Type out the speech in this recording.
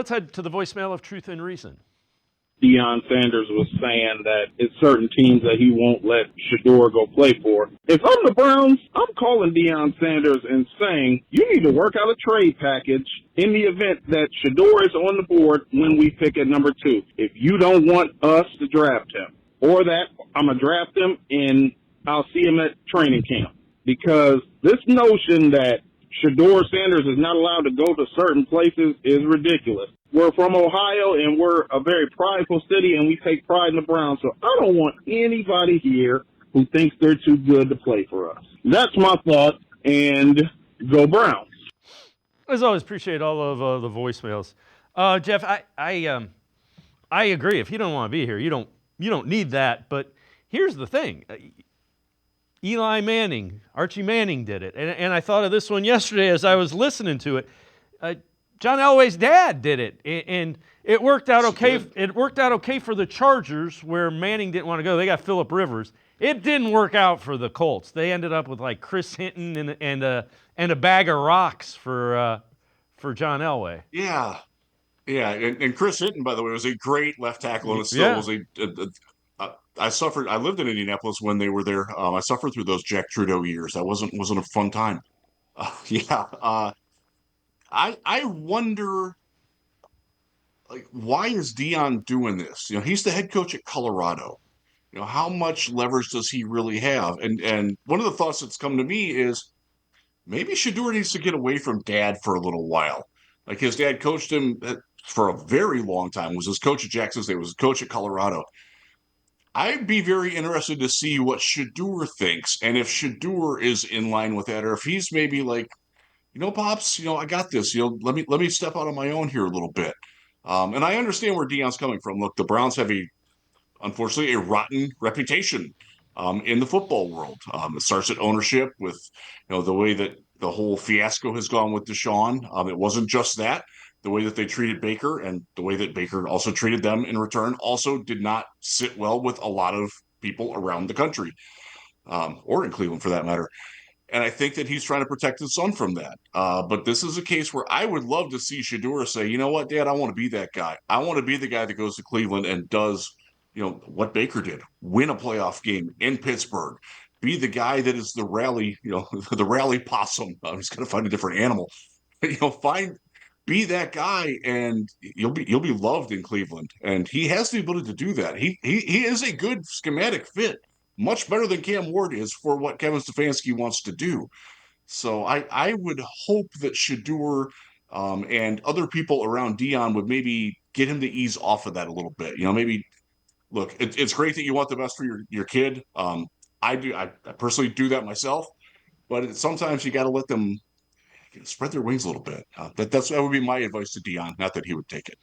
Let's head to the voicemail of Truth and Reason. Deion Sanders was saying that it's certain teams that he won't let Shedeur go play for. If I'm the Browns, I'm calling Deion Sanders and saying, you need to work out a trade package in the event that Shedeur is on the board when we pick at number 2. If you don't want us to draft him, or that I'm going to draft him and I'll see him at training camp. Because this notion that Shedeur Sanders is not allowed to go to certain places is ridiculous. We're from Ohio, and we're a very prideful city, and we take pride in the Browns. So I don't want anybody here who thinks they're too good to play for us. That's my thought, and go Browns. As always, appreciate all of the voicemails. Jeff, I agree. If you don't want to be here, you don't need that. But here's the thing. Eli Manning, Archie Manning did it. And I thought of this one yesterday as I was listening to it. John Elway's dad did it, and it worked out okay. It worked out okay for the Chargers, where Manning didn't want to go. They got Phillip Rivers. It didn't work out for the Colts. They ended up with like Chris Hinton and a bag of rocks for John Elway. Yeah, and Chris Hinton, by the way, was a great left tackle, and it still was I lived in Indianapolis when they were there. I suffered through those Jack Trudeau years. That wasn't a fun time. I wonder, like, why is Deion doing this? He's the head coach at Colorado. How much leverage does he really have? And one of the thoughts that's come to me is maybe Shedeur needs to get away from dad for a little while. Like, his dad coached him for a very long time, was his coach at Jackson State, was his coach at Colorado. I'd be very interested to see what Shedeur thinks, and if Shedeur is in line with that, or if he's maybe like, Pops, I got this. Let me step out on my own here a little bit. And I understand where Deion's coming from. Look, the Browns have unfortunately, a rotten reputation in the football world. It starts at ownership with, the way that the whole fiasco has gone with Deshaun. It wasn't just that. The way that they treated Baker and the way that Baker also treated them in return also did not sit well with a lot of people around the country, or in Cleveland for that matter. And I think that he's trying to protect his son from that. But this is a case where I would love to see Shedeur say, you know what, Dad, I want to be that guy. I want to be the guy that goes to Cleveland and does, what Baker did, win a playoff game in Pittsburgh, be the guy that is the rally, the rally possum. He's going to find a different animal. Be that guy, and you'll be loved in Cleveland. And he has the ability to do that. He is a good schematic fit. Much better than Cam Ward is for what Kevin Stefanski wants to do. So I would hope that Shedeur and other people around Deion would maybe get him to ease off of that a little bit. Maybe, look, it's great that you want the best for your kid. I do. I personally do that myself. But sometimes you got to let them spread their wings a little bit. That would be my advice to Deion. Not that he would take it.